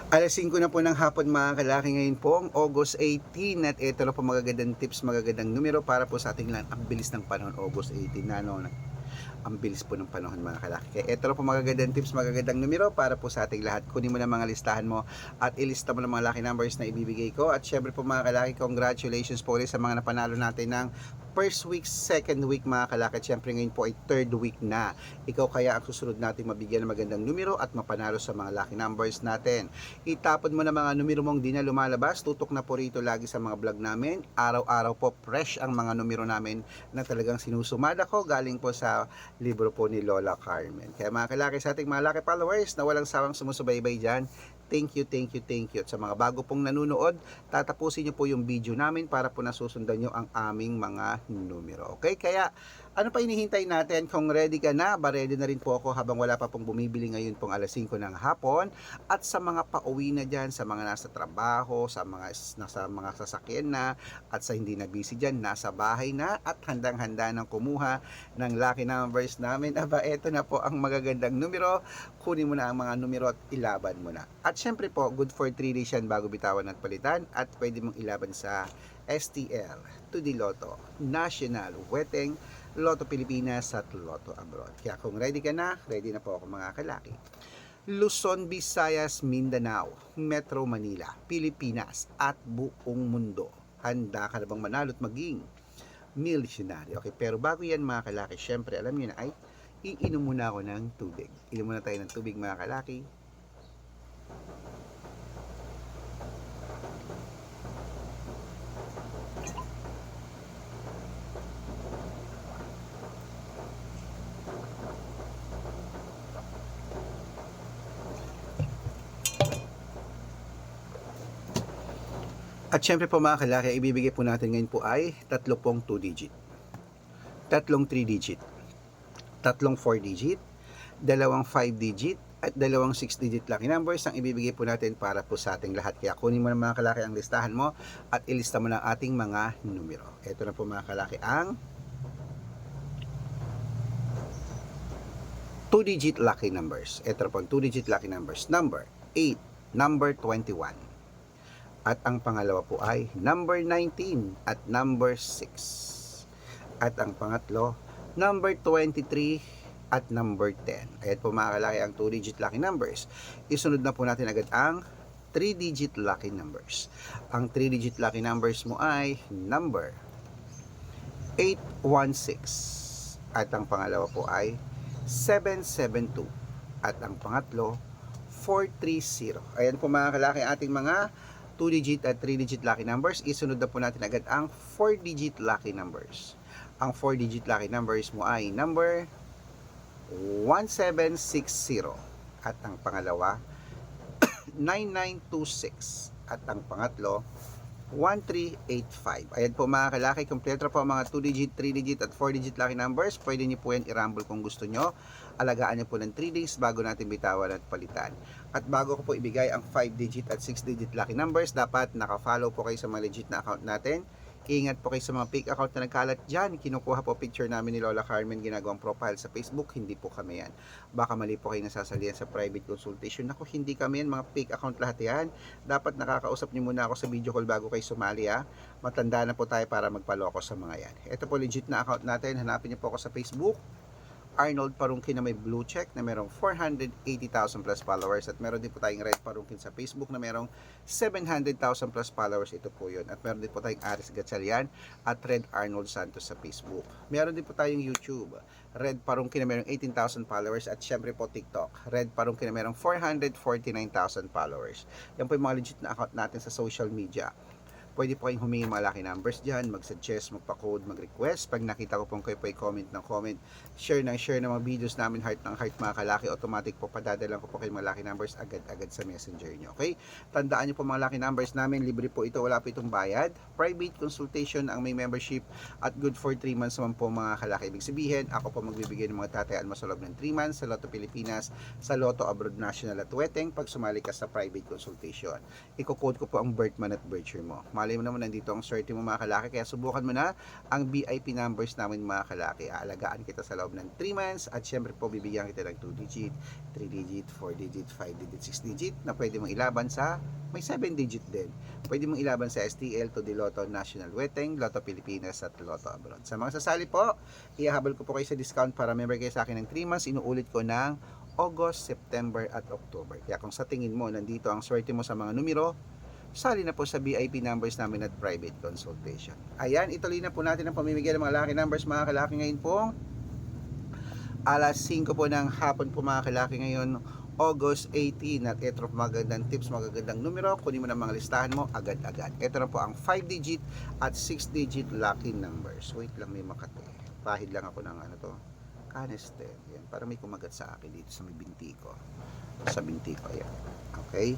Alas 5 na po ng hapon mga kalaki, ngayon po ang August 18 at ito na po magagandang tips, magagandang numero para po sa ating lahat. Ang bilis ng panahon, August 18 na, no? Ang bilis po ng panahon mga kalaki. Kaya ito na po magagandang tips, magagandang numero para po sa ating lahat. Kunin mo na mga listahan mo at ilista mo na mga lucky numbers na ibibigay ko. At syempre po mga kalaki, congratulations po ulit sa mga napanalo natin ng first week, second week mga kalaki. At syempre ngayon po ay third week na. Ikaw kaya ang susunod natin mabigyan ng magandang numero at mapanalo sa mga lucky numbers natin. Itapon mo na mga numero mong di na lumalabas. Tutok na po rito lagi sa mga vlog namin. Araw-araw po fresh ang mga numero namin na talagang sinusumada ko galing po sa libro po ni Lola Carmen. Kaya mga kalaki, sa ating mga laki followers na walang sawang sumusubaybay dyan, thank you, thank you, thank you. At sa mga bago pong nanonood, tatapusin nyo po yung video namin para po nasusundan nyo ang aming mga numero. Okay? Kaya ano pa hinihintay natin? Kung ready ka na, ready na rin po ako habang wala pa pong bumibili ngayon pong alas 5 ng hapon. At sa mga pauwi na dyan, sa mga nasa trabaho, sa mga nasa mga sasakyan na, at sa hindi na busy dyan, nasa bahay na at handang-handa ng kumuha ng lucky numbers namin. Aba, eto na po ang magagandang numero. Kunin mo na ang mga numero at ilaban mo na. At syempre po, good for 3 days yan bago bitawan at palitan at pwede mong ilaban sa STL, 2D Lotto, National, Weteng, Lotto Pilipinas at Lotto Abroad. Kaya kung ready ka na, ready na po ako mga kalaki. Luzon, Visayas, Mindanao, Metro Manila, Pilipinas at buong mundo. Handa ka na bang manalo at maging milyonaryo? Okay, pero bago yan mga kalaki, syempre alam niyo na ay iinom muna ako ng tubig. Inom muna tayo ng tubig mga kalaki. At syempre po mga kalaki, ibibigay po natin ngayon po ay tatlo pong 2 digit, tatlong 3 digit, tatlong 4 digit, dalawang 5 digit, at dalawang 6 digit lucky numbers ang ibibigay po natin para po sa ating lahat. Kaya kunin mo na mga kalaki ang listahan mo at ilista mo na ating mga numero. Ito na po mga kalaki ang 2 digit lucky numbers. Ito na po ang 2 digit lucky numbers. Number 8, number 21. At ang pangalawa po ay number 19 at number 6. At ang pangatlo, number 23 at number 10. Ayan po mga kalaki ang 2-digit lucky numbers. Isunod na po natin agad ang 3-digit lucky numbers. Ang 3-digit lucky numbers mo ay number 816. At ang pangalawa po ay 772. At ang pangatlo, 430. Ayan po mga kalaki ating mga 2-digit at 3-digit lucky numbers. Isunod na po natin agad ang 4-digit lucky numbers. Ang 4-digit lucky numbers mo ay number 1760. At ang pangalawa, 9926. At ang pangatlo, 1385. Ayan po mga kalaki, kompleto po ang mga 2-digit, 3-digit at 4-digit lucky numbers. Pwede niyo po yan i-rumble kung gusto nyo. Alagaan niyo po ng 3 days bago natin bitawan at palitan. At bago ko po ibigay ang 5-digit at 6-digit lucky numbers, dapat naka-follow po kayo sa mga legit na account natin. Ingat po kayo sa mga fake account na nagkalat dyan. Kinukuha po picture namin ni Lola Carmen, ginagawang profile sa Facebook. Hindi po kami yan. Baka mali po kayo nasasalihan sa private consultation. Ako, hindi kami yan. Mga fake account lahat yan. Dapat nakakausap niyo muna ako sa video call bago kayo sumali ha. Matanda na po tayo para magpaloko sa mga yan. Ito po legit na account natin. Hanapin niyo po ako sa Facebook. Arnold Parungkin na may blue check na merong 480,000 plus followers at meron din po tayong Red Parungkin sa Facebook na merong 700,000 plus followers. Ito po yun. At meron din po tayong Aris Gatchalian at Red Arnold Santos sa Facebook. Meron din po tayong YouTube, Red Parungkin na merong 18,000 followers at syempre po TikTok, Red Parungkin na merong 449,000 followers. Yan po yung mga legit na account natin sa social media. Pwede po kayong humingi mga lucky numbers dyan, mag-suggest, magpa-code, mag-request. Pag nakita ko pong kayo po ay comment ng comment, share ng mga videos namin, heart ng heart mga kalaki, automatic po padadalan ko po kayo mga lucky numbers agad-agad sa messenger nyo. Okay? Tandaan nyo po mga lucky numbers namin, libre po ito, wala po itong bayad. Private consultation ang may membership at good for 3 months naman po mga kalaki. Ibig sabihin, ako po magbibigay ng mga tatayaan mo sa loob ng 3 months sa Lotto Pilipinas, sa Lotto Abroad National at Weteng pag sumali ka sa private consultation. Iko-code ko po ang birth month at birth year mo. malay mo naman nandito ang swerte mo mga kalaki, kaya subukan mo na ang VIP numbers namin mga kalaki. Aalagaan kita sa loob ng 3 months at syempre po bibigyan kita ng 2 digit, 3 digit, 4 digit, 5 digit, 6 digit na pwede mong ilaban sa may 7 digit din. Pwede mong ilaban sa STL, to the Lotto, National Weteng, Lotto Pilipinas at Lotto Abroad. Sa mga sasali po, ihahabol ko po kayo sa discount para member kayo sa akin ng 3 months. Inuulit ko ng August, September at October. Kaya kung sa tingin mo nandito ang swerte mo sa mga numero, sali na po sa VIP numbers namin at private consultation. Ayan, ituloy na po natin ang pamimigay ng mga lucky numbers mga kalaki ngayon po. Alas 5 po ng hapon po mga kalaki ngayon, August 18. At ito po magandang tips, magagandang numero. Kunin mo na mga listahan mo agad-agad. Ito na po ang 5 digit at 6 digit lucky numbers. Wait lang, may makate. Pahid lang ako ng ano to, canestel. Yan, para may kumagat sa akin dito sa may binti ko. Sa binti ko, yan. Okay.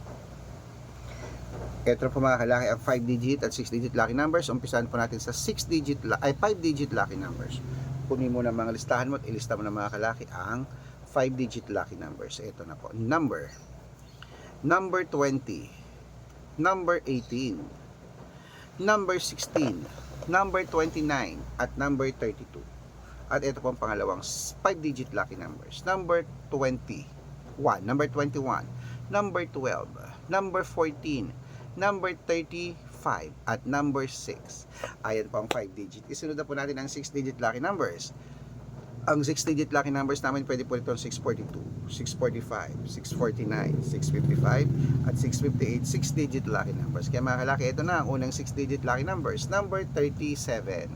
Ito po mga kalaki ang 5 digit at 6 digit lucky numbers. Umpisahan po natin sa 5 digit lucky numbers. Kunin mo na mga listahan mo at ilista mo na mga kalaki ang 5 digit lucky numbers. Ito na po. Number 20, number 18, number 16, number 29 at number 32. At ito po ang pangalawang 5 digit lucky numbers. Number 21, number 21, number 12, number 14, number 35, at number 6. Ayan po ang 5 digit. Isunod na po natin ang 6 digit lucky numbers. Ang 6 digit lucky numbers namin pwede po ito 642, 645, 649, 655, at 658. 6 digit lucky numbers. Kaya mga kalaki, ito na ang unang 6 digit lucky numbers. Number 37,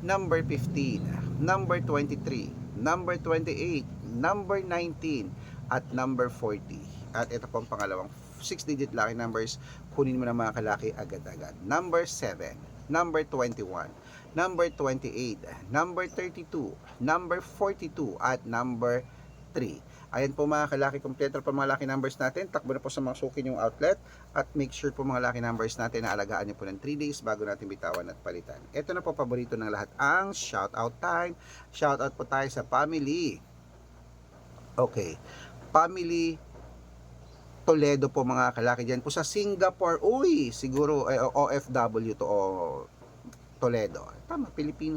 number 15, number 23, number 28, number 19, at number 40. At ito po ang pangalawang 6 digit lucky numbers. Kunin mo na mga kalaki agad-agad. Number 7, number 21, number 28, number 32, number 42, at number 3. Ayan po mga kalaki, kompleto po mga lucky numbers natin. Takbo na po sa mga sukin yung outlet at make sure po mga lucky numbers natin na alagaan nyo po ng 3 days bago natin bitawan at palitan. Ito na po paborito ng lahat, ang shout out time. Shout out po tayo sa family. Okay, family Toledo po mga kalaki dyan po sa Singapore. Uy, siguro OFW to o Toledo. Tama, Pilipino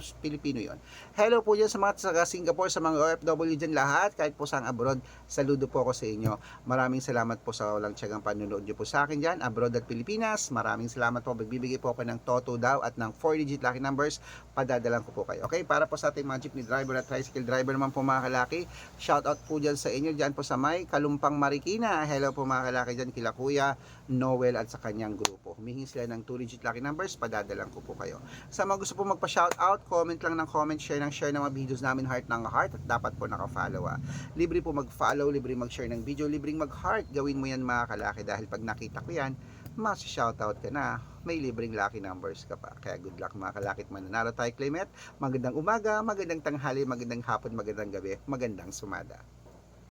yon. Hello po dyan sa mga taga Singapore, sa mga OFW dyan lahat, kahit po sa abroad. Saludo po ako sa inyo. Maraming salamat po sa walang tiyagang panunood nyo po sa akin dyan, abroad at Pilipinas. Maraming salamat po. Magbibigay po ako ng Toto daw at ng 4 digit lucky numbers. Padadalan ko po kayo. Okay, para po sa ating mga jeepney driver at tricycle driver naman po mga kalaki, shout out po dyan sa inyo, dyan po sa may Kalumpang Marikina. Hello po mga kalaki dyan kila Kuya Noel at sa kanyang grupo. Humihingi sila ng 2 digit lucky numbers. Padadalan ko po kayo. Sa mga gusto po magpa-shoutout, comment lang ng comment, share ng mga videos namin, heart ng heart, at dapat po naka-follow. Libre po mag-follow, libre mag-share ng video, libreng mag-heart. Gawin mo yan mga kalaki dahil pag nakita ko yan, mas-shoutout ka na, may libreng lucky numbers ka pa. Kaya good luck mga kalakit, mananalo tayo, Clement. Magandang umaga, magandang tanghali, magandang hapon, magandang gabi, magandang sumada.